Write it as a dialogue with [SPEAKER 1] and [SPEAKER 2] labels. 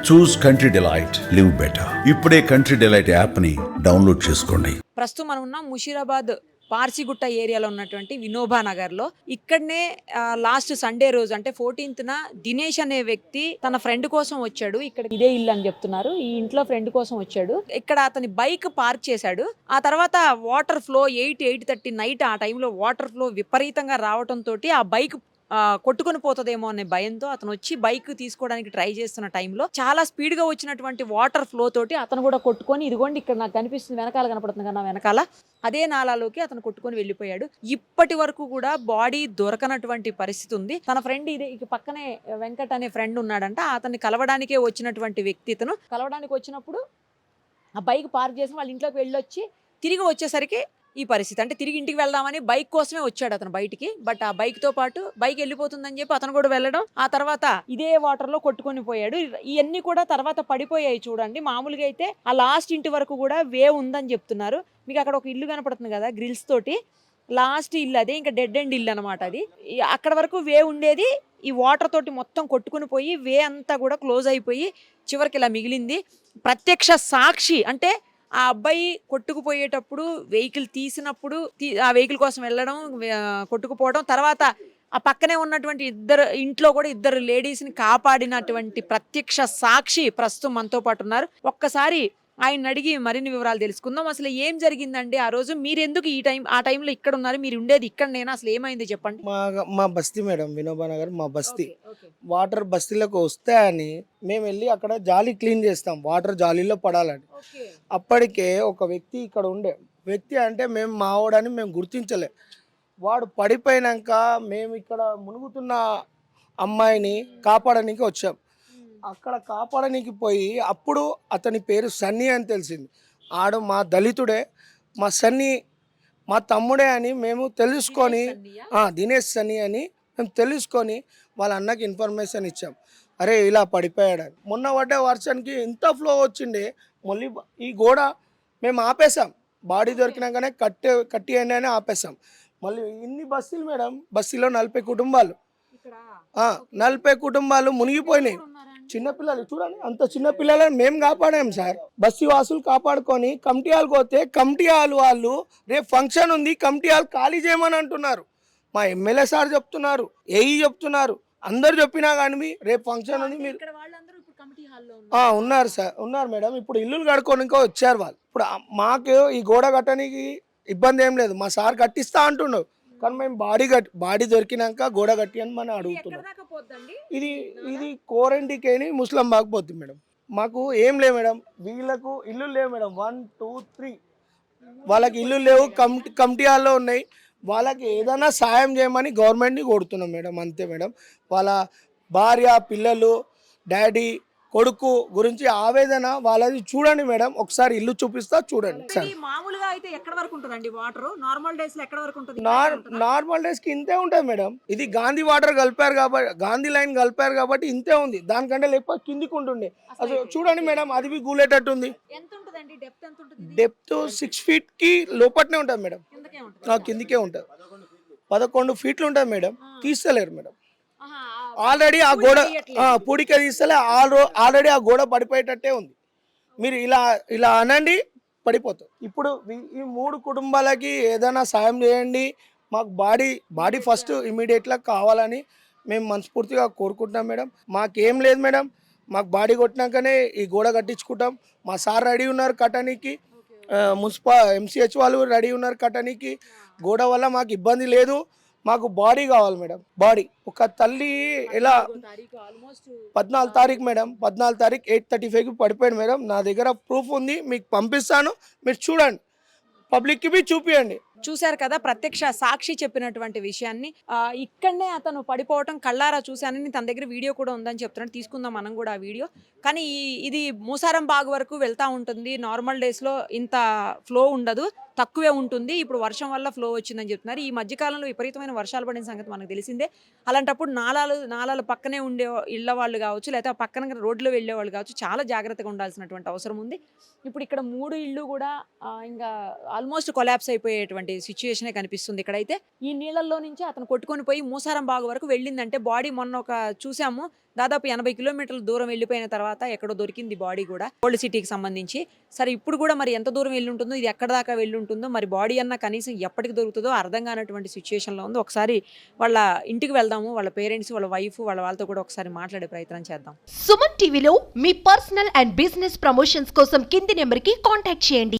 [SPEAKER 1] చూస్ country delight, live better. ఇప్పుడే country delight app ని download చేసుకోండి.
[SPEAKER 2] ప్రస్తుతం మనం ఉన్నాం ముషీరాబాద్ పార్సిగుట్ట ఏరియాలో ఉన్నటువంటి వినోబా నగర్ లో. ఇక్కడనే లాస్ట్ సండే రోజు అంటే 14th దినేష్ అనే వ్యక్తి తన ఫ్రెండ్ కోసం వచ్చాడు. ఇక్కడ ఇదే ఇల్లు అని చెప్తున్నారు. ఈ ఇంట్లో ఫ్రెండ్ కోసం వచ్చాడు. ఇక్కడ అతని బైక్ పార్క్ చేశాడు. ఆ తర్వాత వాటర్ ఫ్లో 8:30 నైట్ ఆ టైంలో వాటర్ ఫ్లో విపరీతంగా రావడంతో ఆ బైక్ కొట్టుకుని పోతుందేమో అనే భయంతో అతను వచ్చి బైక్ తీసుకోవడానికి ట్రై చేస్తున్న టైంలో చాలా స్పీడ్ గా వచ్చినటువంటి వాటర్ ఫ్లో తోటి అతను కూడా కొట్టుకొని, ఇదిగోండి ఇక్కడ నాకు కనిపిస్తుంది, వెనకాల కనపడుతుంది కదా వెనకాల, అదే నాలాలోకి అతను కొట్టుకొని వెళ్ళిపోయాడు. ఇప్పటి వరకు కూడా బాడీ దొరకనటువంటి పరిస్థితి ఉంది. తన ఫ్రెండ్ ఇదే ఇక పక్కనే వెంకట్ అనే ఫ్రెండ్ ఉన్నాడంట. అతన్ని కలవడానికే వచ్చినటువంటి వ్యక్తి ఇతను. కలవడానికి వచ్చినప్పుడు ఆ బైక్ పార్క్ చేసి వాళ్ళ ఇంట్లోకి వెళ్ళొచ్చి తిరిగి వచ్చేసరికి ఈ పరిస్థితి. అంటే తిరిగి ఇంటికి వెళ్దామని బైక్ కోసమే వచ్చాడు అతను బయటికి. బట్ ఆ బైక్ తో పాటు బైక్ వెళ్ళిపోతుందని చెప్పి అతను కూడా వెళ్ళడం, ఆ తర్వాత ఇదే వాటర్ లో కొట్టుకొని పోయాడు. ఇవన్నీ కూడా తర్వాత పడిపోయాయి చూడండి. మామూలుగా అయితే ఆ లాస్ట్ ఇంటి వరకు కూడా వేవ్ ఉందని చెప్తున్నారు. మీకు అక్కడ ఒక ఇల్లు కనపడుతుంది కదా గ్రిల్స్ తోటి, లాస్ట్ ఇల్లు అదే, ఇంకా డెడ్ ఎండ్ ఇల్లు అనమాట అది. అక్కడ వరకు వే ఉండేది. ఈ వాటర్ తోటి మొత్తం కొట్టుకుని పోయి వే అంతా కూడా క్లోజ్ అయిపోయి చివరికి ఇలా మిగిలింది. ప్రత్యక్ష సాక్షి అంటే ఆ అబ్బాయి కొట్టుకుపోయేటప్పుడు వెహికల్ తీసినప్పుడు ఆ వెహికల్ కోసం వెళ్ళడం, కొట్టుకుపోవడం, తర్వాత ఆ పక్కనే ఉన్నటువంటి ఇంట్లో కూడా ఇద్దరు లేడీస్ని కాపాడినటువంటి ప్రత్యక్ష సాక్షి ప్రస్తుతం మనతో పాటు ఉన్నారు. ఒక్కసారి ఆయన అడిగి మరిన్ని వివరాలు తెలుసుకుందాం. అసలు ఏం జరిగిందండి ఆ రోజు? మీరు ఎందుకు ఆ టైంలో ఇక్కడ ఉన్నారు? మీరు ఉండేది ఇక్కడ నేనా? అసలు ఏమైంది చెప్పండి.
[SPEAKER 3] మా బస్తీ మేడం, వినోబా నగర్ మా బస్తీ. వాటర్ బస్తీలోకి వస్తాయని మేము వెళ్ళి అక్కడ జాలీ క్లీన్ చేస్తాం, వాటర్ జాలీలో పడాలని. అప్పటికే ఒక వ్యక్తి ఇక్కడ ఉండే వ్యక్తి, అంటే మేము మావాడని మేము గుర్తించలే. వాడు పడిపోయినాక మేము ఇక్కడ మునుగుతున్న అమ్మాయిని కాపాడడానికి వచ్చాం. అక్కడ కాపాడడానికి పోయి అప్పుడు అతని పేరు సన్నీ అని తెలిసింది. ఆడు మా దళితుడే, మా సన్నీ మా తమ్ముడే అని మేము తెలుసుకొని, దినేష్ సన్నీ అని మేము తెలుసుకొని వాళ్ళ అన్నకి ఇన్ఫర్మేషన్ ఇచ్చాం. అరే ఇలా పడిపోయాడని. మొన్న పడ్డే వర్షానికి ఇంత ఫ్లో వచ్చిండే, మళ్ళీ ఈ గోడ మేము ఆపేసాం. బాడీ దొరికినాకనే కట్టియండి అని ఆపేసాం. మళ్ళీ ఇన్ని బస్తీలు మేడం, బస్తీలో 40 కుటుంబాలు, 40 కుటుంబాలు మునిగిపోయినాయి. చిన్నపిల్లలు చూడండి, అంత చిన్నపిల్లలని మేము కాపాడాం సార్. బస్తీ వాసులు కాపాడుకొని కమిటీ హాల్కి పోతే కమిటీ హాల్ వాళ్ళు రేపు ఫంక్షన్ ఉంది, కమిటీ హాల్ ఖాళీ చేయమని అంటున్నారు. మా ఎమ్మెల్యే సార్ చెప్తున్నారు, ఏఈ చెప్తున్నారు, అందరు చెప్పినా కానీ రేపు ఫంక్షన్ ఉంది మీరు ఉన్నారు సార్, ఉన్నారు మేడం. ఇప్పుడు ఇల్లులు కడుక్కొని వచ్చారు వాళ్ళు. ఇప్పుడు మాకు ఈ గోడ కట్టడానికి ఇబ్బంది ఏం లేదు, మా సార్ కట్టిస్తా అంటున్నావు. కానీ మేము బాడీ దొరికినాక గోడ కట్టి అని మనం అడుగుతున్నాం. ఇది కోరెంటికేని ముస్లిం బాగుపోద్ది మేడం. మాకు ఏం లేవు మేడం, వీళ్ళకు ఇల్లు లేవు మేడం. 1 2 3 వాళ్ళకి ఇల్లు లేవు, కమిటీ హాల్లో ఉన్నాయి. వాళ్ళకి ఏదైనా సాయం చేయమని గవర్నమెంట్ని కోరుతున్నాం మేడం, అంతే మేడం. వాళ్ళ భార్య పిల్లలు డాడీ కొడుకు గురించి ఆవేదన వాళ్ళది. చూడండి మేడం, ఒకసారి ఇల్లు చూపిస్తా చూడండి.
[SPEAKER 2] మామూలుగా అయితే ఎక్కడ వరకు ఉంటుందండి వాటర్? నార్మల్ డేస్ లో ఎక్కడ వరకు ఉంటుంది?
[SPEAKER 3] నార్మల్ డేస్ కి ఇంతే ఉంటుంది మేడం. ఇది గాంధీ వాటర్ కలిపారు కాబట్టి, గాంధీ లైన్ కలిపారు కాబట్టి ఇంతే ఉంది. దానికంటే లేకపోతే కిందికి ఉంటుండే. అసలు చూడండి మేడం, అది గూలేటట్టు ఉంది. డెప్త్ 6 feet కి లోపట్నే ఉంటుంది మేడం, కిందికే ఉంటుంది. 11 feet ఉంటుంది మేడం. తీస్తలేరు మేడం. ఆల్రెడీ ఆ గోడ పూడిక తీస్తలే, ఆల్రెడీ ఆ గోడ పడిపోయేటట్టే ఉంది. మీరు ఇలా అనండి, పడిపోతుంది. ఇప్పుడు ఈ 3 కుటుంబాలకి ఏదైనా సాయం చేయండి. మాకు బాడీ ఫస్ట్ ఇమీడియట్గా కావాలని మేము మనస్ఫూర్తిగా కోరుకుంటున్నాం మేడం. మాకేం లేదు మేడం, మాకు బాడీ కొట్టినాకనే ఈ గోడ కట్టించుకుంటాం. మా సార్ రెడీ ఉన్నారు కట్టడానికి, MCH వాళ్ళు రెడీ ఉన్నారు కట్టడానికి. గోడ వల్ల మాకు ఇబ్బంది లేదు. మాకు బాడీ కావాలి మేడం. బాడీ ఒక తల్లి ఎలా 14 తారీఖు మేడం, 14 తారీఖు 8:35కి పడిపోయాడు మేడం. నా దగ్గర ప్రూఫ్ ఉంది, మీకు పంపిస్తాను, మీరు చూడండి, పబ్లిక్కి బి చూపియండి.
[SPEAKER 2] చూశారు కదా ప్రత్యక్ష సాక్షి చెప్పినటువంటి విషయాన్ని. ఇక్కడనే అతను పడిపోవటం కళ్ళారా చూశానని తన దగ్గర వీడియో కూడా ఉందని చెప్తున్నాడు. తీసుకుందాం మనం కూడా ఆ వీడియో. కానీ ఇది మూసారం బాగ్ వరకు వెళ్తూ ఉంటుంది. నార్మల్ డేస్లో ఇంత ఫ్లో ఉండదు, తక్కువే ఉంటుంది. ఇప్పుడు వర్షం వల్ల ఫ్లో వచ్చిందని చెప్తున్నారు. ఈ మధ్యకాలంలో విపరీతమైన వర్షాలు పడిన సంగతి మనకు తెలిసిందే. అలాంటప్పుడు నాలాలు పక్కనే ఉండే ఇళ్ల వాళ్ళు కావచ్చు, లేకపోతే పక్కన రోడ్లో వెళ్ళే వాళ్ళు కావచ్చు, చాలా జాగ్రత్తగా ఉండాల్సినటువంటి అవసరం ఉంది. ఇప్పుడు ఇక్కడ 3 ఇళ్ళు కూడా ఇంకా ఆల్మోస్ట్ కొలాప్స్ అయిపోయేటువంటి ఉన్నటువంటి సిచ్యువేషనే కనిపిస్తుంది ఇక్కడైతే. ఈ నీళ్ళల్లో నుంచి అతను కొట్టుకొని పోయి మూసారం బాగు వరకు వెళ్ళిందంటే బాడీ మొన్న ఒక చూసాము, దాదాపు 80 కిలోమీటర్ల దూరం వెళ్ళిపోయిన తర్వాత ఎక్కడో దొరికింది బాడీ కూడా, ఓల్డ్ సిటీకి సంబంధించి. సరే ఇప్పుడు కూడా మరి ఎంత దూరం వెళ్ళి ఉంటుందో, ఇది ఎక్కడ దాకా వెళ్ళి ఉంటుందో, మరి బాడీ అన్న కనీసం ఎప్పటికి దొరుకుతుందో అర్థం కానటువంటి సిచ్యువేషన్లో ఉంది. ఒకసారి వాళ్ళ ఇంటికి వెళ్దాము, వాళ్ళ పేరెంట్స్, వాళ్ళ వైఫ్, వాళ్ళతో కూడా ఒకసారి మాట్లాడే ప్రయత్నం చేద్దాం.
[SPEAKER 4] సుమన్ టీవీలో మీ పర్సనల్ అండ్ బిజినెస్ ప్రమోషన్స్ కోసం కింది నెంబర్కి కాంటాక్ట్ చేయండి.